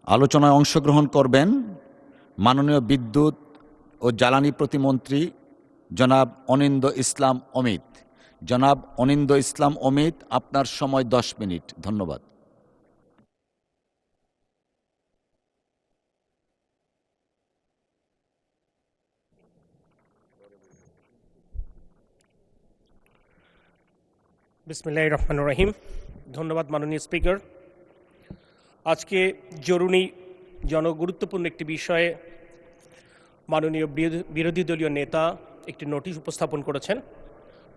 আলোচনায় অংশগ্রহণ করবেন মাননীয় বিদ্যুৎ ও জ্বালানি প্রতিমন্ত্রী জনাব অনিন্দ ইসলাম অমিত। জনাব অনিন্দ ইসলাম অমিত, আপনার সময় 10 মিনিট। ধন্যবাদ। বিসমিল্লাহির রহমানির রহিম। ধন্যবাদ মাননীয় স্পিকার। আজকে জরুরি জনগুরুত্বপূর্ণ একটি বিষয়ে মাননীয় বিরোধী দলীয় নেতা একটি নোটিশ উপস্থাপন করেছেন।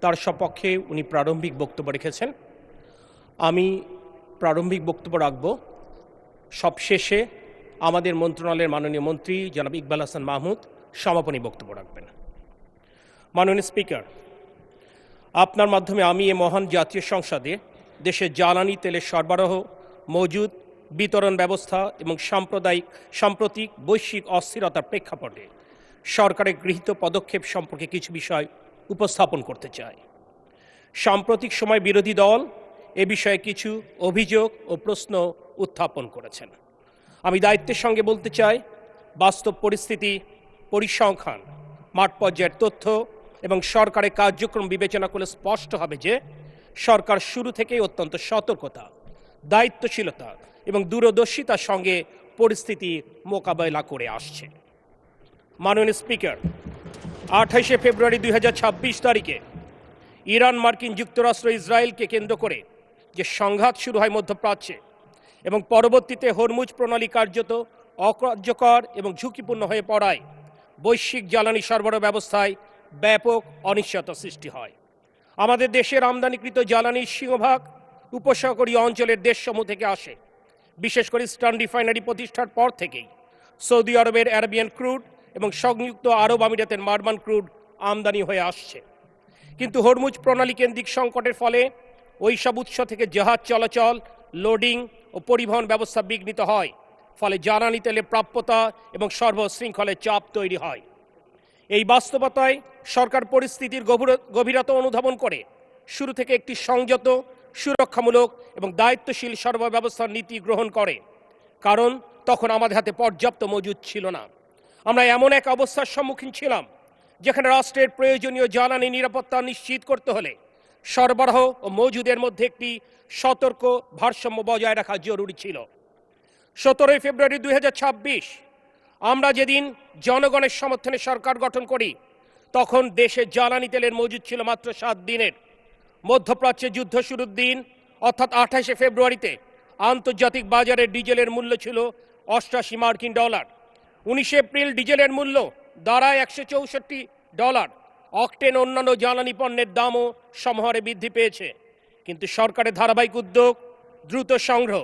তার সপক্ষে উনি প্রারম্ভিক বক্তব্য রেখেছেন। আমি প্রারম্ভিক বক্তব্য রাখব। সবশেষে আমাদের মন্ত্রণালয়ের মাননীয় মন্ত্রী জনাব ইকবাল হাসান মাহমুদ সমাপনী বক্তব্য রাখবেন। মাননীয় স্পিকার, আপনার মাধ্যমে আমি এ মহান জাতীয় সংসদে দেশের জ্বালানি তেলের সরবরাহ, মজুদ, বিতরণ ব্যবস্থা এবং সাম্প্রতিক বৈশ্বিক অস্থিরতার প্রেক্ষাপটে সরকারের গৃহীত পদক্ষেপ সম্পর্কে কিছু বিষয় উপস্থাপন করতে চাই। সাম্প্রতিক সময় বিরোধী দল এ বিষয়ে কিছু অভিযোগ ও প্রশ্ন উত্থাপন করেছেন। আমি দায়িত্বের সঙ্গে বলতে চাই, বাস্তব পরিস্থিতি, পরিসংখ্যান, মাঠ পর্যায়ের তথ্য এবং সরকারের কার্যক্রম বিবেচনা করলে স্পষ্ট হবে যে সরকার শুরু থেকেই অত্যন্ত সতর্কতা, দায়িত্বশীলতা এবং দূরদর্শিতার সঙ্গে পরিস্থিতি মোকাবেলা করে আসছে। মাননীয় স্পিকার, 28শে ফেব্রুয়ারি 2026 তারিখে ইরান, মার্কিন যুক্তরাষ্ট্র, ইসরায়েলকে কেন্দ্র করে যে সংঘাত শুরু হয় মধ্যপ্রাচ্যে এবং পরবর্তীতে হরমুজ প্রণালী কার্যত অকার্যকর এবং ঝুঁকিপূর্ণ হয়ে পড়ায় বৈশ্বিক জ্বালানি সরবরাহ ব্যবস্থায় ব্যাপক অনিশ্চয়তা সৃষ্টি হয়। আমাদের দেশের আমদানিকৃত জ্বালানির সিংহভাগ উপসাগরীয় অঞ্চলের দেশসমূহ থেকে আসে। বিশেষ করে ইস্টার্ন রিফাইনারি প্রতিষ্ঠার পর থেকেই সৌদি আরবের অ্যারাবিয়ান ক্রুড এবং সংযুক্ত আরব আমিরাতের মারমান ক্রুড আমদানি হয়ে আসছে। কিন্তু হরমুজ প্রণালী কেন্দ্রিক সংকটের ফলে ওই সব উৎস থেকে জাহাজ চলাচল, লোডিং ও পরিবহন ব্যবস্থা বিঘ্নিত হয়। ফলে জ্বালানি তেলের প্রাপ্যতা এবং সরবরাহ শৃঙ্খলে চাপ তৈরি হয়। এই বাস্তবতায় সরকার পরিস্থিতির গভীরতা অনুধাবন করে শুরু থেকে একটি সংযত, সুরক্ষামূলক এবং দায়িত্বশীল সরবরাহ ব্যবস্থার নীতি গ্রহণ করে। কারণ তখন আমাদের হাতে পর্যাপ্ত মজুদ ছিল না। আমরা এমন এক অবস্থার সম্মুখীন ছিলাম যেখানে রাষ্ট্রের প্রয়োজনীয় জ্বালানি নিরাপত্তা নিশ্চিত করতে হলে সরবরাহ ও মজুদের মধ্যে একটি সতর্ক ভারসাম্য বজায় রাখা জরুরি ছিল। 17 ফেব্রুয়ারি 2026 আমরা যেদিন জনগণের সমর্থনে সরকার গঠন করি, তখন দেশে জ্বালানি তেলের মজুদ ছিল মাত্র 7 দিনের। মধ্যপ্রাচ্যে যুদ্ধ শুরুর দিন অর্থাৎ 28শে ফেব্রুয়ারিতে আন্তর্জাতিক বাজারে ডিজেলের মূল্য ছিল $88। 19 এপ্রিল ডিজেলের মূল্য দাঁড়ায় $164। অকটেন অন্যান্য জ্বালানি পণ্যের দামও সমহারে বৃদ্ধি পেয়েছে। কিন্তু সরকারের ধারাবাহিক উদ্যোগ, দ্রুত সংগ্রহ,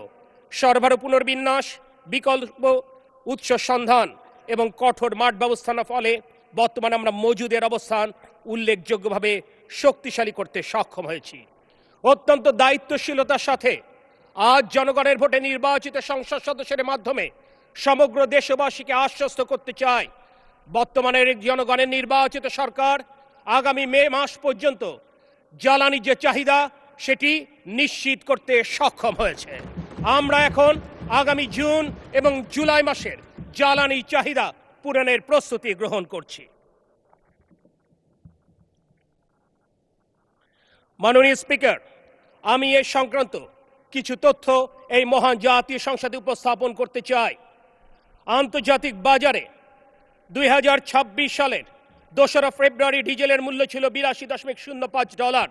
সরবরাহ পুনর্বিন্যাস, বিকল্প উৎস সন্ধান এবং কঠোর মাঠ ব্যবস্থার ফলে বর্তমানে আমরা মজুদের অবস্থান উল্লেখযোগ্যভাবে শক্তিশালী করতে সক্ষম হয়েছি। অত্যন্ত দায়িত্বশীলতার সাথে আজ জনগণের ভোটে নির্বাচিত সংসদ সদস্যের মাধ্যমে সমগ্র দেশবাসীকে আশ্বস্ত করতে চাই, বর্তমানের জনগণের নির্বাচিত সরকার আগামী মে মাস পর্যন্ত জ্বালানি যে চাহিদা সেটি নিশ্চিত করতে সক্ষম হয়েছে। আমরা এখন আগামী জুন এবং জুলাই মাসের জ্বালানি চাহিদা পূরণের প্রস্তুতি গ্রহণ করছি। মাননীয় স্পিকার, আমি এই সংক্রান্ত কিছু তথ্য এই মহান জাতীয় সংসদে উপস্থাপন করতে চাই। আন্তর্জাতিক বাজারে 2026 সালের 2 ফেব্রুয়ারি ডিজেলের মূল্য ছিল $82.05,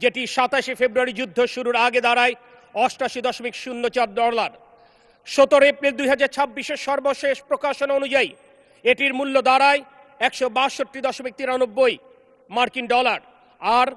যেটি 27 ফেব্রুয়ারি যুদ্ধ শুরুর আগে দাঁড়ায় $88.04। 17 এপ্রিল 2026 সর্বশেষ প্রকাশনা অনুযায়ী এটির মূল্য দাঁড়ায় $162.93 মার্কিন ডলার। আর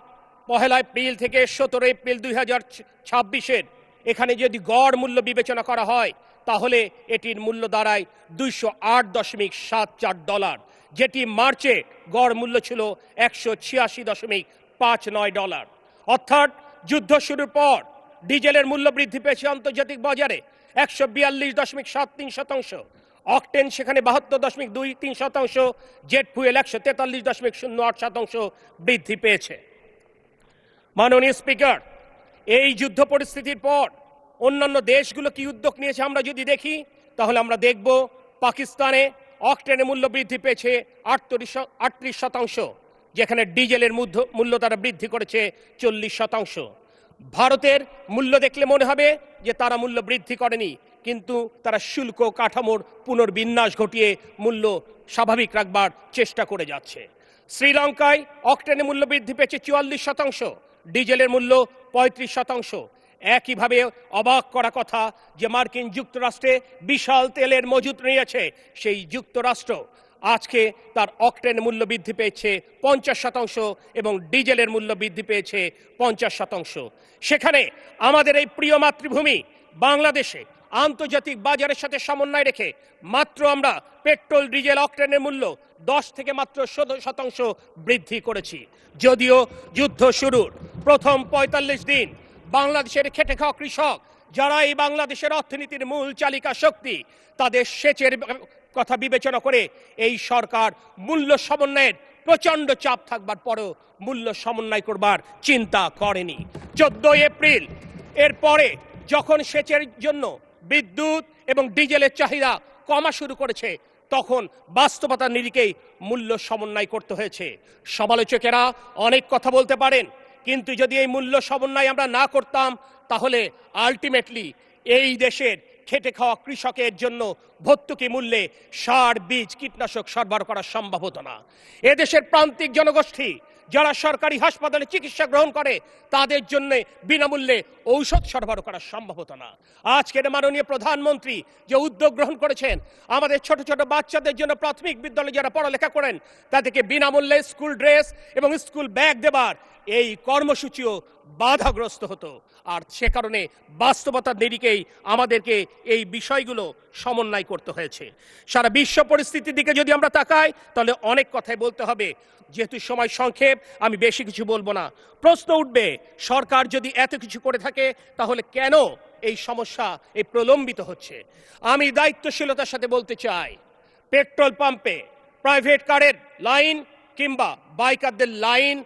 1 এপ্রিল থেকে 17 এপ্রিল 2026 এখানে যদি গড় মূল্য বিবেচনা করা হয় তাহলে এটির মূল্য দাঁড়ায় $208.74, যেটি মার্চে গড় মূল্য ছিল $186.59। অর্থাৎ যুদ্ধ শুরুর পর ডিজেলের মূল্য বৃদ্ধি পেয়েছে আন্তর্জাতিক বাজারে 142.73%, অকটেন সেখানে 72.23%, জেট ফুয়েল 143.08% বৃদ্ধি পেয়েছে। মাননীয় স্পিকার, এই যুদ্ধ পরিস্থিতির পর অন্যান্য দেশগুলো কি উদ্যোগ নিয়েছে আমরা যদি দেখি, তাহলে আমরা দেখব পাকিস্তানে অকটেনের মূল্য বৃদ্ধি পেয়েছে 38%, যেখানে ডিজেলের মূল্য তারা বৃদ্ধি করেছে 40%। ভারতের মূল্য দেখলে মনে হবে যে তারা মূল্য বৃদ্ধি করেনি, কিন্তু তারা শুল্ক কাঠামোর পুনর্বিন্যাস ঘটিয়ে মূল্য স্বাভাবিক রাখবার চেষ্টা করে যাচ্ছে। শ্রীলঙ্কায় অকটেনের মূল্য বৃদ্ধি পেয়েছে 44%, ডিজেলের মূল্য 35%। একইভাবে অবাক করা কথা যে মার্কিন যুক্তরাষ্ট্রে বিশাল তেলের মজুত নিয়েছে সেই যুক্তরাষ্ট্র আজকে তার অকটেন মূল্য বৃদ্ধি পেয়েছে 50% এবং ডিজেলের মূল্য বৃদ্ধি পেয়েছে 50%। সেখানে আমাদের এই প্রিয় মাতৃভূমি বাংলাদেশে আন্তর্জাতিক বাজারের সাথে সমন্বয় রেখে মাত্র আমরা পেট্রোল ডিজেল অকটেনের মূল্য 10 থেকে মাত্র 16% বৃদ্ধি করেছি। যদিও যুদ্ধ শুরুর প্রথম 45 দিন বাংলাদেশের খেটে খাওয়া কৃষক, যারা এই বাংলাদেশের অর্থনীতির মূল চালিকা শক্তি, তাদের সেচের কথা বিবেচনা করে এই সরকার মূল্য সমন্বয়ের প্রচণ্ড চাপ থাকবার পরেও মূল্য সমন্বয় করবার চিন্তা করেনি। 14 এপ্রিল এর পরে যখন সেচের জন্য বিদ্যুৎ এবং ডিজেলের চাহিদা কমা শুরু করেছে, তখন বাস্তবতার নিরিখেই মূল্য সমন্বয় করতে হয়েছে। সমালোচকেরা অনেক কথা বলতে পারেন, কিন্তু যদি এই মূল্য সমন্বয় আমরা না করতাম তাহলে আলটিমেটলি এই দেশের খেটে খাওয়া কৃষকের জন্য ভর্তুকি মূল্যে সার, বীজ, কীটনাশক সরবরাহ করা সম্ভব হতো না। এদেশের প্রান্তিক জনগোষ্ঠী যারা সরকারি হাসপাতালে চিকিৎসা গ্রহণ করে, তাদের জন্য বিনামূল্যে ঔষধ সরবরাহ করা সম্ভব হতো না। আজকের মাননীয় প্রধানমন্ত্রী যে উদ্যোগ গ্রহণ করেছেন, আমাদের ছোট ছোট বাচ্চাদের জন্য প্রাথমিক বিদ্যালয়ে যারা পড়ালেখা করেন তাদেরকে বিনামূল্যে স্কুল ড্রেস এবং স্কুল ব্যাগ দেবার এই কর্মসূচিও বাধাগ্রস্ত হতো। আর সে কারণে বাস্তবতার নিরিখেই আমাদেরকে এই বিষয়গুলো সমন্বয় করতে হয়েছে। সারা বিশ্ব পরিস্থিতির দিকে যদি আমরা তাকাই তাহলে অনেক কথাই বলতে হবে। যেহেতু সময় সংক্ষেপ, আমি বেশি কিছু বলবো না। প্রশ্ন উঠবে, সরকার যদি এত কিছু করে থাকে তাহলে কেন এই সমস্যা এই প্রলম্বিত হচ্ছে? আমি দায়িত্বশীলতার সাথে বলতে চাই, পেট্রোল পাম্পে প্রাইভেট কারের লাইন কিংবা বাইকারদের লাইন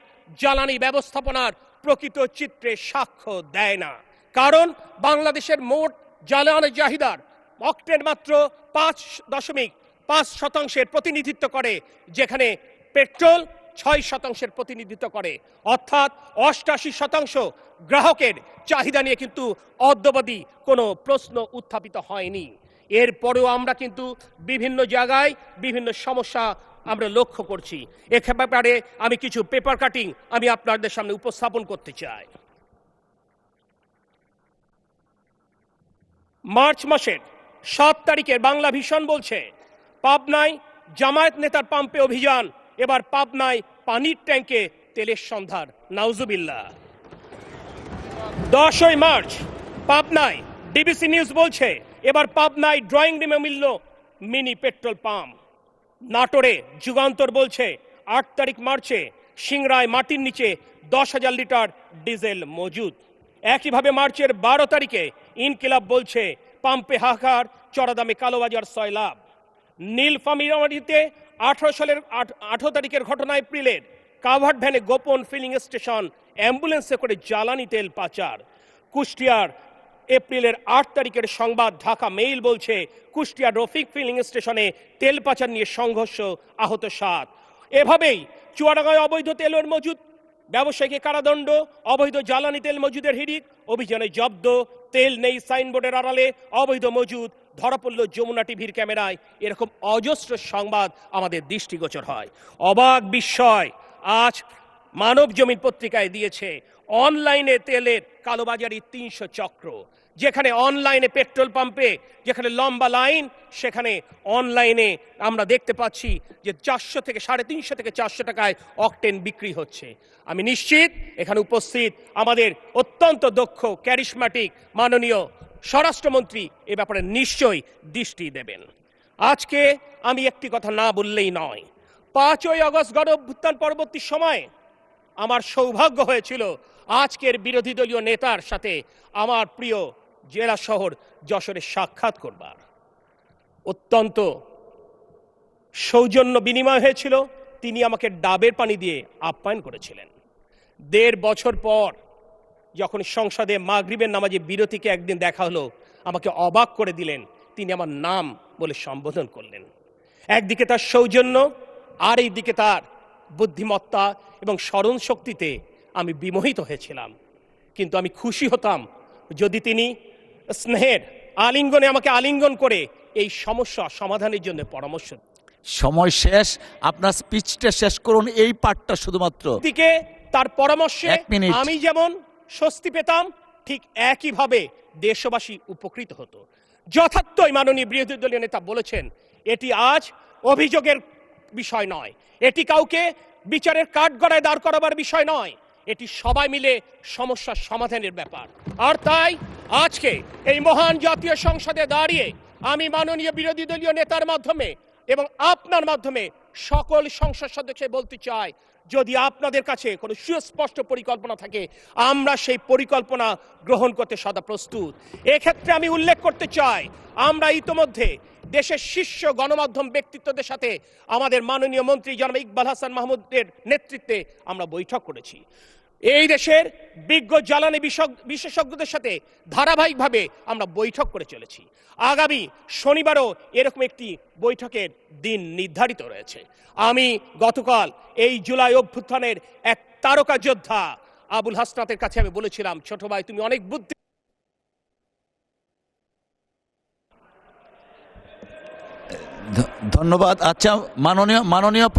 জ্বালানি ব্যবস্থাপনার প্রকৃত চিত্রে সাক্ষ্য দেয় না। কারণ বাংলাদেশের মোট জ্বালানি চাহিদার অকটেন মাত্র 5.5% প্রতিনিধিত্ব করে, যেখানে পেট্রোল 6% প্রতিনিধিত্ব করে। অর্থাৎ 88% গ্রাহকের চাহিদা নিয়ে কিন্তু অদ্যাবধি কোনো প্রশ্ন উত্থাপিত হয়নি। এরপরেও আমরা কিন্তু বিভিন্ন জায়গায় বিভিন্ন সমস্যা আমরা লক্ষ্য করছি। এ ব্যাপারে আমি কিছু পেপার কাটিং আমি আপনাদের সামনে উপস্থাপন করতে চাই। মার্চ মাসের 7 তারিখে বাংলা ভিশন বলছে, পাবনায় জামায়াত নেতার পাম্পে অভিযান, এবার পাবনায় পানির ট্যাঙ্কে তেলের সন্ধান। নাউজুবিল্লাহ। 10 মার্চ পাবনায় ডিবিসি নিউজ বলছে, এবার পাবনায় ড্রয়িং রুমে মিলল মিনি পেট্রোল পাম্প। নাটোরে যুগান্তর বলছে, 8 তারিখ মার্চে সিংড়ায় মাটির নিচে 10,000 লিটার ডিজেল মজুদ। একইভাবে মার্চের 12 তারিখে ইনকিলাব বলছে, পাম্পে হাহাকার, চড়া দামে কালোবাজার সয়লাভ। নীলফামারীতে 18 তারিখের ঘটনা এপ্রিলের, কাভার্ড ভ্যানে গোপন ফিলিং স্টেশন, অ্যাম্বুলেন্সে করে জ্বালানি তেল পাচার। কুষ্টিয়ার এপ্রিলের 8 তারিখের সংবাদ ঢাকা মেইল বলছে, কুষ্টিয়ার রফিক ফিলিং স্টেশনে তেল পাচার নিয়ে সংঘর্ষ, আহত 7। এভাবেই চুয়াডাঙ্গায় অবৈধ তেলের মজুদ, ব্যবসায়ীকে কারাদণ্ড, অবৈধ জ্বালানি তেল মজুদের হিড়িক, অভিযানে জব্দ, তেল নেই সাইনবোর্ডের আড়ালে অবৈধ মজুদ, ধরা পড়ল যমুনা টিভির ক্যামেরায়। এরকম অজস্র সংবাদ আমাদের দৃষ্টিগোচর হয়। অবাক বিস্ময় আজ মানব জমিন পত্রিকায় দিয়েছে, অনলাইনে তেলের কালোবাজারি 300 চক্র। যেখানে অনলাইনে পেট্রোল পাম্পে যেখানে লম্বা লাইন, সেখানে অনলাইনে আমরা দেখতে পাচ্ছি যে 400 থেকে 350 থেকে 400 টাকায় অকটেন বিক্রি হচ্ছে। আমি নিশ্চিত এখানে উপস্থিত আমাদের অত্যন্ত দক্ষ ক্যারিশম্যাটিক মাননীয় স্বরাষ্ট্রমন্ত্রী এ ব্যাপারে নিশ্চয়ই দৃষ্টি দেবেন। আজকে আমি একটি কথা না বললেই নয়। 5ই আগস্ট গণ অভ্যুত্থান পরবর্তী সময়ে আমার সৌভাগ্য হয়েছিল আজকের বিরোধী দলীয় নেতার সাথে আমার প্রিয় জেলা শহর যশোরে সাক্ষাৎ করবার। অত্যন্ত সৌজন্য বিনিময় হয়েছিল। তিনি আমাকে ডাবের পানি দিয়ে আপ্যায়ন করেছিলেন। 1.5 বছর পর যখন সংসদে মাগরিবের নামাজে বিরতিকে একদিন দেখা হলো, আমাকে অবাক করে দিলেন। তিনি আমার নাম বলে সম্বোধন করলেন। একদিকে তার সৌজন্য, আর এইদিকে তার বুদ্ধিমত্তা এবং স্মরণ শক্তিতে আমি বিমোহিত হয়েছিলাম। কিন্তু আমি খুশি হতাম যদি তিনি স্নেহের আলিঙ্গনে আমাকে আলিঙ্গন করে এই সমস্যা সমাধানের জন্য পরামর্শ। সময় শেষ, আপনার স্পিচটা শেষ করুন, এই পার্টটা শুধুমাত্র। দিকে তার পরামর্শে 1 মিনিট। আমি যেমন স্বস্তি পেতাম, ঠিক একইভাবে দেশবাসী উপকৃত হতো। যথার্থই মাননীয় বিরোধী দলীয় নেতা বলেছেন, এটি আজ অভিযোগের বিষয় নয়, এটি কাউকে বিচারের কাঠগড়ায় দাঁড় করাবার বিষয় নয়, এটি সবাই মিলে সমস্যার সমাধানের ব্যাপার। আর তাই আজকে এই মহান জাতীয় সংসদে দাঁড়িয়ে আমি মাননীয় বিরোধী দলীয় নেতার মাধ্যমে এবং আপনার মাধ্যমে সকল সংসদ সদস্য বলতে চাই, যদি আপনাদের কাছে কোনো সুস্পষ্ট পরিকল্পনা থাকে, আমরা সেই পরিকল্পনা গ্রহণ করতে সদা প্রস্তুত। এক্ষেত্রে আমি উল্লেখ করতে চাই, আমরা ইতোমধ্যে দেশের শীর্ষ গণমাধ্যম ব্যক্তিত্বদের সাথে আমাদের মাননীয় মন্ত্রী জনাব ইকবাল হাসান মাহমুদের নেতৃত্বে আমরা বৈঠক করেছি। এই দেশের বিজ্ঞ জ্বালানি বিশেষজ্ঞদের সাথে ধারাবাহিকভাবে আমরা বৈঠক করে চলেছি। আগামী শনিবারও এরকম একটি বৈঠকের দিন নির্ধারিত রয়েছে। আমি গতকাল এই জুলাই অভ্যুত্থানের এক তারকা যোদ্ধা আবুল হাসনাতের কাছে আমি বলেছিলাম, ছোট ভাই তুমি অনেক বুদ্ধি। ধন্যবাদ। আচ্ছা, মাননীয়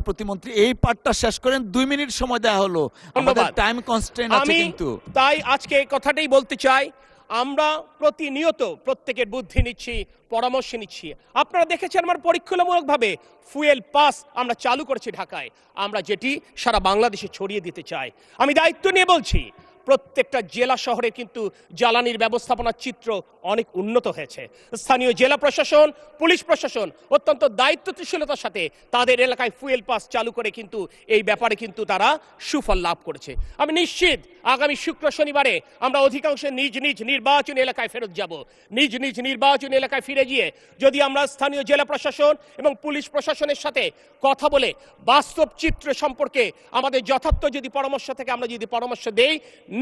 প্রতিমন্ত্রী এই পার্টটা শেষ করেন। 2 মিনিট সময় দেওয়া হলো, আমাদের টাইম কনস্ট্রেইন আছে। আমি কিন্তু তাই আজকে এই কথাটাই বলতে চাই, আমরা প্রতিনিয়ত প্রত্যেকের বুদ্ধি নিচ্ছি, পরামর্শ নিচ্ছি। আপনারা দেখেছেন আমার পরীক্ষামূলকভাবে ফুয়েল পাস আমরা চালু করেছি ঢাকায়, আমরা যেটি সারা বাংলাদেশে ছড়িয়ে দিতে চাই। আমি দায়িত্ব নিয়ে বলছি, প্রত্যেকটা জেলা শহরে কিন্তু জ্বালানির ব্যবস্থাপনার চিত্র অনেক উন্নত হয়েছে। স্থানীয় জেলা প্রশাসন, পুলিশ প্রশাসন অত্যন্ত দায়িত্বশীলতার সাথে তাদের এলাকায় ফুয়েল পাস চালু করে কিন্তু এই ব্যাপারে কিন্তু তারা সুফল লাভ করেছে। আমি নিশ্চিত আগামী শুক্র শনিবারে আমরা অধিকাংশ নিজ নিজ নির্বাচনী এলাকায় ফেরত যাব। নিজ নিজ নির্বাচনী এলাকায় ফিরে গিয়ে যদি আমরা স্থানীয় জেলা প্রশাসন এবং পুলিশ প্রশাসনের সাথে কথা বলে বাস্তব চিত্র সম্পর্কে আমাদের যথার্থ যদি পরামর্শ থেকে আমরা যদি পরামর্শ দেই,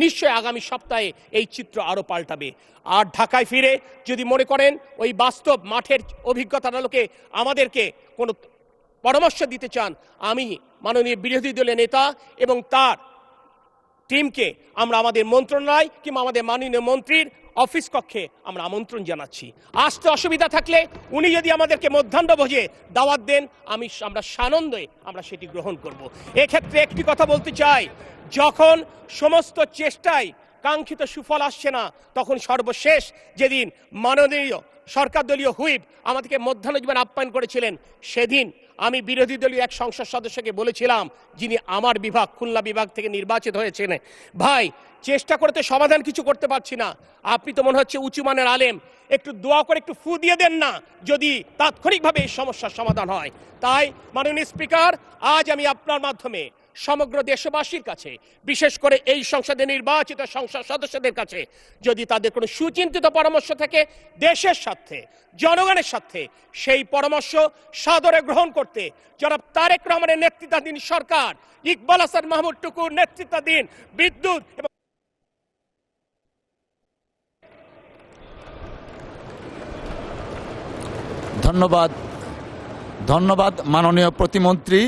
নিশ্চয় আগামী সপ্তাহে এই চিত্র আরো পাল্টাবে। আর ঢাকায় ফিরে যদি মনে করেন ওই বাস্তব মাঠের অভিজ্ঞতার আলোকে আমাদেরকে কোনো পরামর্শ দিতে চান, আমি মাননীয় বিরোধী দলের নেতা এবং তার টিমকে আমরা আমাদের মন্ত্রণালয় কিংবা আমাদের মাননীয় মন্ত্রীর অফিস কক্ষে আমরা আমন্ত্রণ জানাচ্ছি। আসতে অসুবিধা থাকলে উনি যদি আমাদেরকে মধ্যাহ্নভোজে দাওয়াত দেন, আমরা সানন্দে আমরা সেটি গ্রহণ করব। এক্ষেত্রে একটি কথা বলতে চাই, যখন সমস্ত চেষ্টায় কাঙ্ক্ষিত সুফল আসছে না, তখন সর্বশেষ যেদিন মাননীয় সরকার দলীয় হুইপ আমাদেরকে মধ্যাহ্নভোজে আপ্যায়ন করেছিলেন, সেদিন আমি বিরোধী দলীয় এক সংসদ সদস্যকে বলেছিলাম, যিনি আমার বিভাগ খুলনা বিভাগ থেকে নির্বাচিত হয়েছেন, ভাই চেষ্টা করতে সমাধান কিছু করতে পারছি না, আপনি তো মনে হচ্ছে উঁচু মানের আলেম, একটু দোয়া করে একটু ফু দিয়ে দেন না, যদি তাৎক্ষণিকভাবে এই সমস্যার সমাধান হয়। তাই মাননীয় স্পিকার, আজ আমি আপনার মাধ্যমে সমগ্র দেশবাসীর কাছে, বিশেষ করে এই সংসদে নির্বাচিত সংসদ সদস্যদের কাছে, যদি তাদের কোনো সুচিন্তিত পরামর্শ থাকে দেশের স্বার্থে, জনগণের স্বার্থে, সেই পরামর্শ সাদরে গ্রহণ করতে জনাব তারেক রহমানের নেতৃত্বাধীন সরকার, ইকবাল হাসান মাহমুদ টুকুর নেতৃত্বাধীন বিদ্যুৎ এবং ধন্যবাদ মাননীয় প্রতিমন্ত্রী।